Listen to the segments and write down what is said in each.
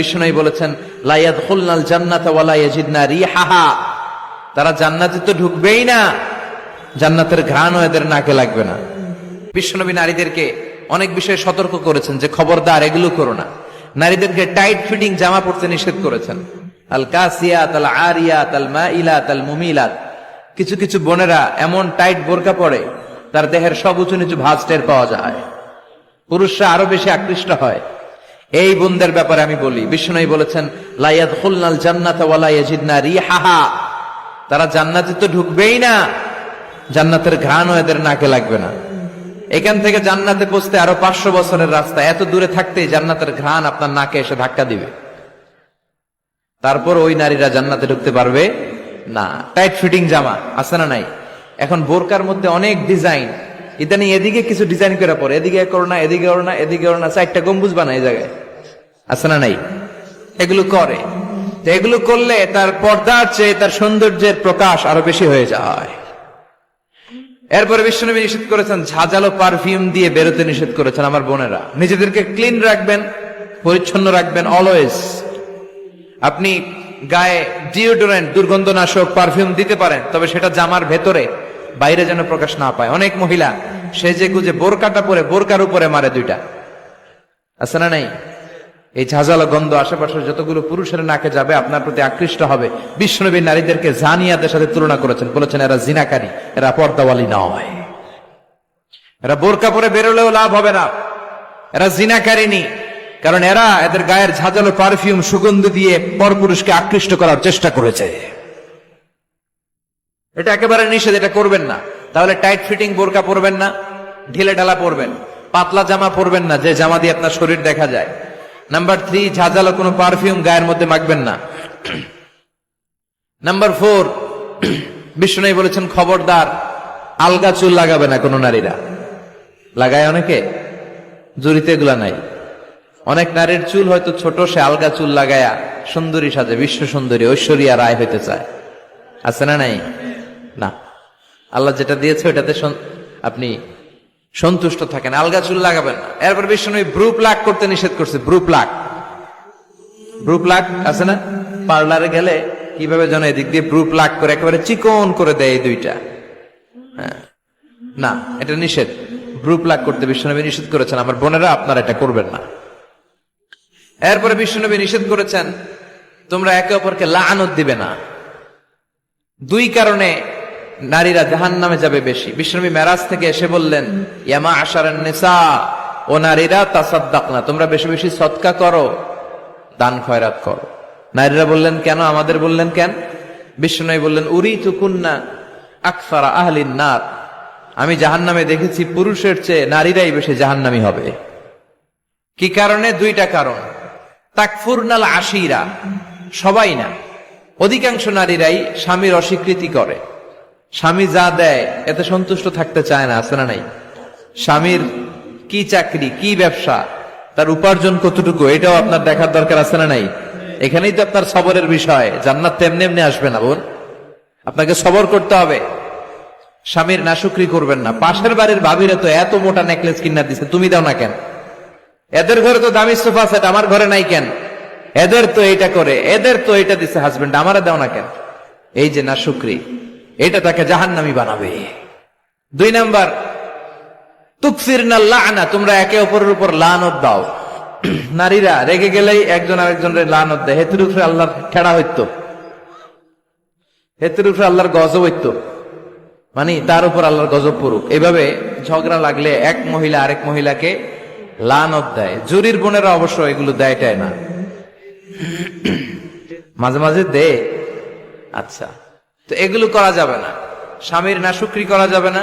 বিষ্ণু বলেছেন লা ইয়াদখুলনাল জান্নাতা ওয়া লা ইয়াজিদনা রিহাহা, তারা জান্নাতে তো ঢুকবেই না, জান্নাতের ঘ্রাণও এদের নাকে লাগবে না। বিশ্বনবী নারীদেরকে অনেক বিষয়ে সতর্ক করেছেন যে খবরদার এগুলো করো না। নারীদেরকে টাইট ফিটিং জামা পরতে নিষেধ করেছেন। আল কাসিয়াত আল আরিয়াত আল মাইলাত আল মুমিলাত। কিছু কিছু বোনেরা এমন টাইট বোরকা পরে তার দেহের সব উঁচু নিচু ভাঁজ টের পাওয়া যায়, পুরুষরা আরো বেশি আকৃষ্ট হয়। এই বোনদের ব্যাপারে আমি বলি, বিষ্ণু বলেছেন লা ইয়াদখুলনাল জান্নাতা ওয়া লা ইয়াজিদনা রিহাহা, তারা জান্নাতে তো ঢুকবেই না, জান্নাতের ঘ্রাণও এদের নাকে লাগবে না। এখান থেকে জান্নাতে পৌঁছতে আরো 500 বছরের রাস্তা, এত দূরে থাকতেই জান্নাতের ঘ্রাণ আপনার নাকে এসে ধাক্কা দিবে, তারপর ওই নারীরা জান্নাতে ঢুকতে পারবে না। টাইট ফিটিং জামা আছে না নাই? এখন বোরকার মধ্যে অনেক ডিজাইন, ইদানিং এদিকে কিছু ডিজাইন করে পরে, এদিকে করো না, এদিকে করো না, এদিকে করো না, 4টা গম্বুজ বানায় এই জায়গায়, আছে না নাই? এগুলো করে, তো এগুলো করলে তার পর্দার চেয়ে তার সৌন্দর্যের প্রকাশ আরো বেশি হয়ে যায়। এরপরে বিশ্বনবী নিষেধ করেছেন ঝাঁঝালো পারফিউম দিয়ে বেরোতে নিষেধ করেছেন। আমার বোনেরা, নিজেদেরকে ক্লিন রাখবেন, পরিচ্ছন্ন রাখবেন অলওয়েজ। আপনি গায়ে ডিওডোরেন্ট, দুর্গন্ধনাশক পারফিউম দিতে পারেন, তবে সেটা জামার ভেতরে, বাইরে যেন প্রকাশ না পায়। অনেক মহিলা সেজে গুজে বোরকাটা পরে বোরকার উপরে মারে 2টা, আছে না নাই? এই ঝাঁঝালো গন্ধ আশেপাশের যতগুলো পুরুষের নাকে যাবে আপনার প্রতি আকৃষ্ট হবে। বিশ্বনবী নারীদেরকে জানিয়াদের সাথে তুলনা করেছেন, বলেছেন এরা জিনাকারী, এরা পর্দাওয়ালী নয়, এরা বোরকা পরে বেরোলেও লাভ হবে না, এরা জিনাকারিনী। কারণ এরা এদের গায়ের ঝাঁঝালো পারফিউম সুগন্ধ দিয়ে পরপুরুষকে আকৃষ্ট করার চেষ্টা করেছে। এটা একেবারে নিষেধ, এটা করবেন না। তাহলে টাইট ফিটিং বোরকা পরবেন না, ঢিলে ঢালা পরবেন, পাতলা জামা পরবেন না যে জামা দিয়ে আপনার শরীর দেখা যায়। নাম্বার 3, ঝাঁঝালো কোনো পারফিউম গায়ের মধ্যে মাখবেন না। নাম্বার 4, বিষ্ণু বলেছেন খবরদার আলগা চুল লাগাবে না কোনো নারীরা। লাগায় অনেকে, জুরিতে এগুলা নাই। অনেক নারীর চুল হয়তো ছোট, সে আলগা চুল লাগায়া সুন্দরী সাজে, বিশ্ব সুন্দরী ঐশ্বরিয়া রায় হইতে চায়, আছে না নাই? না, আল্লাহ যেটা দিয়েছে ওটাতে আপনি সন্তুষ্ট থাকেন, আলগা চুল লাগাবেন না। এরপর বিষ্ণু ব্রু প্লাক করতে নিষেধ করছে। ব্রু প্লাক, ব্রু প্লাক আছে না? পার্লারে গেলে কিভাবে যেন এদিক দিয়ে ব্রু প্লাক করে একেবারে চিকন করে দেয় এই 2টা। হ্যাঁ, না, এটা নিষেধ। ব্রু প্লাক করতে বিশ্বনবী নিষেধ করেছেন। আমার বোনেরা, আপনারা এটা করবেন না। এরপরে বিশ্বনবী নিষেধ করেছেন তোমরা একে অপরকে লাআনত দিবে না। 2 কারণে নারীরা জাহান্নামে যাবে বেশি। বিশ্বনবী মেরাজ থেকে এসে বললেন ইয়া মা'আশারান নিসা, ও নারীরা তাসাদ্দাকনা, তোমরা বেশি বেশি সদকা করো, দান খয়রাত করো। নারীরা বললেন কেন? আমাদের বললেন কেন? বিশ্বনবী বললেন উরিতু কুন্না আকসারা আহলিন নার, আমি জাহান্নামে দেখেছি পুরুষের চেয়ে নারীরাই বেশি জাহান্নামী হবে। কি কারণে? 2টা কারণ। তাকফুরনাল আশিরা, সবাই না, অধিকাংশ নারীরাই স্বামীর অস্বীকৃতি করে। স্বামী যা দেয় এতে সন্তুষ্ট থাকতে চায় না, আছে না নাই? স্বামীর কি চাকরি, কি ব্যবসা, তার উপার্জন কতটুকু, এটাও আপনার দেখার দরকার, আছে না নাই? এখানেই তো আপনার সবরের বিষয়। জান্নাত তেমনি এমনি আসবে না বোন, আপনাকে সবর করতে হবে। স্বামীর নাশুকরি করবেন না। পাশের বাড়ির ভাবিরা তো এত মোটা নেকলেস কিনা দিছে, তুমি দাও না কেন? এদের ঘরে তো দামি সোফা সেট, আমার ঘরে নাই কেন? এদের তো এইটা করে, এদের তো এইটা দিছে হাজবেন্ড, আমারে দাও না কেন? এই যে নাশুকরি, এটা তাকে জাহান্নামী বানাবে। 2 নাম্বার, তুকফিরনাল লা'না, তোমরা একে অপরের উপর লানত দাও। নারীরা রেগে গেলেই একজন আরেকজনের লানত দেয়। হেতুর উপরে আল্লাহর খেড়া হইতো, হেতুর উপরে আল্লাহর গজব হইতো, মানে তার উপর আল্লাহর গজব পড়ুক। এভাবে ঝগড়া লাগলে এক মহিলা আরেক মহিলাকে লানত দেয়। জুরির বোনেরা অবশ্য এগুলো দেয়টাই না, মাঝে মাঝে দে। আচ্ছা, তো এগুলো করা যাবে না। স্বামীর নাশুকরি করা যাবে না,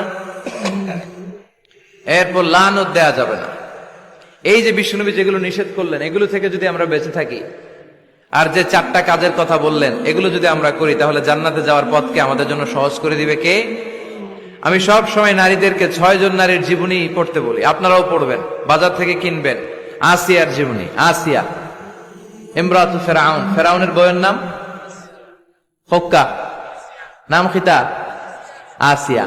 এরপর লানত দেয়া যাবে না। এই যে বিশ্বনবী যেগুলো নিষেধ করলেন, এগুলো থেকে যদি আমরা বেঁচে থাকি, আর যে 4টা কাজের কথা বললেন এগুলো যদি আমরা করি, তাহলে জান্নাতে যাওয়ার পথকে আমাদের জন্য সহজ করে দিবে কে? আমি সব সময় নারীদেরকে 6 জন নারীর জীবনী পড়তে বলি, আপনারাও পড়বেন, বাজার থেকে কিনবেন। আসিয়ার জীবনী, আসিয়া ইমরাতু ফেরাউন, ফেরাউনের বউয়ের নাম হক্কা, নাম খিতা আসিয়া।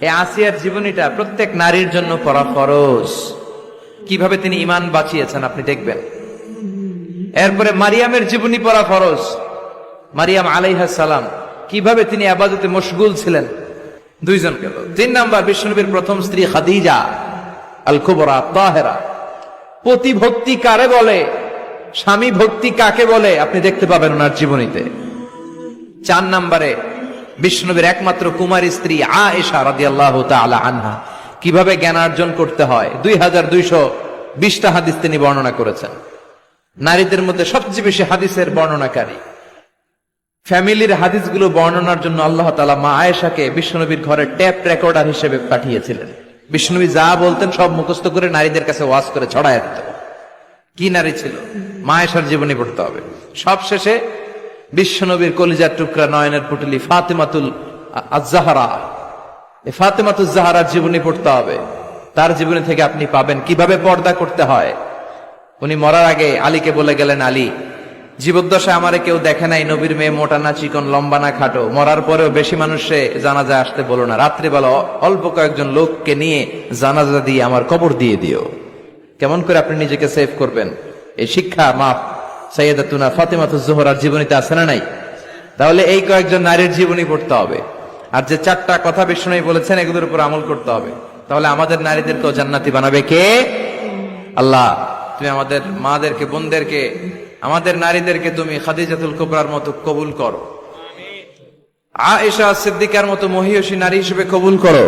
এই আসিয়ার জীবনীটা প্রত্যেক নারীর জন্য পড়া ফরজ। কিভাবে তিনি ঈমান বাঁচিয়েছেন আপনি দেখবেন। এরপরে মারিয়ামের জীবনী পড়া ফরজ। মারিয়াম আলাইহিস সালাম কিভাবে তিনি ইবাদতে মশগুল ছিলেন, দুইজন গেল। 3 নাম্বার বিশ্বনবীর প্রথম স্ত্রী খাদিজা আল কুবরা তাহেরা। পতি ভক্তি কারে বলে, স্বামী ভক্তি কাকে বলে আপনি দেখতে পাবেন ওনার জীবনীতে। 4 নম্বরে বিশ্বনবীর একমাত্র কুমারী স্ত্রী আয়েশা রাদিয়াল্লাহু তাআলা আনহা কিভাবে জ্ঞান অর্জন করতে হয় 2220টা হাদিস তিনি বর্ণনা করেছেন। নারীদের মধ্যে সবচেয়ে বেশি হাদিসের বর্ণনাকারী। ফ্যামিলির হাদিসগুলো বর্ণনার জন্য আল্লাহ তাআলা মা আয়েশাকে বিশ্বনবীর ঘরে ট্যাপ রেকর্ডার হিসেবে পাঠিয়েছিলেন। বিশ্বনবী যা বলতেন সব মুখস্থ করে নারীদের কাছে ওয়াজ করে ছড়ায় দিত। কি নারী ছিল, মা আয়েশার জীবনী পড়তে হবে। সবশেষে বিশ্বনবীর কলিজার টুকরা নয়নের পুটলি ফাতেমাতুল আজ-জাহরা, এই ফাতেমাতুজ জাহরার জীবনী পড়তে হবে। তার জীবনী থেকে আপনি পাবেন কিভাবে পর্দা করতে হয়। উনি মরার আগে আলীকে বলে গেলেন, আলী, জীবদ্দশায় আমারে কেউ দেখে নাই, নবীর মেয়ে মোটা না চিকন, লম্বা না খাটো। মরার পরেও বেশি মানুষে জানাজা আসতে বলো না, রাত্রিবেলা অল্প কয়েকজন লোককে নিয়ে জানাজা দিয়ে আমার কবর দিয়ে দিও। কেমন করে আপনি নিজেকে সেভ করবেন, এই শিক্ষা মা সাইয়্যিদাতুনা ফাতেমাতুজ জোহরার জীবনীতে আছে না নাই? তাহলে এই কয়েকজন নারীর জীবনী পড়তে হবে। আর যে 4টা কথা বিষ্ণু বলেছেন এগুলোর উপর আমল করতে হবে। তাহলে আমাদের নারীদেরকেও জান্নাতি বানাবে কে? আল্লাহ। তুমি আমাদের মাদেরকে, বোনদেরকে, আমাদের নারীদেরকে তুমি খাদিজাতুল কুবরার মতো কবুল করো, আয়েশা সিদ্দিকার মতো মহিয়সী নারী হিসেবে কবুল করো,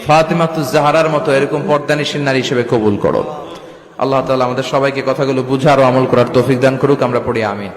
ফাতেমাতুজ জাহরার মতো এরকম পর্দানিশীল নারী হিসেবে কবুল করো। আল্লাহ তাআলা আমাদের সবাইকে কথাগুলো বুঝার ও আমল করার তৌফিক দান করুক। আমরা পড়ি আমিন।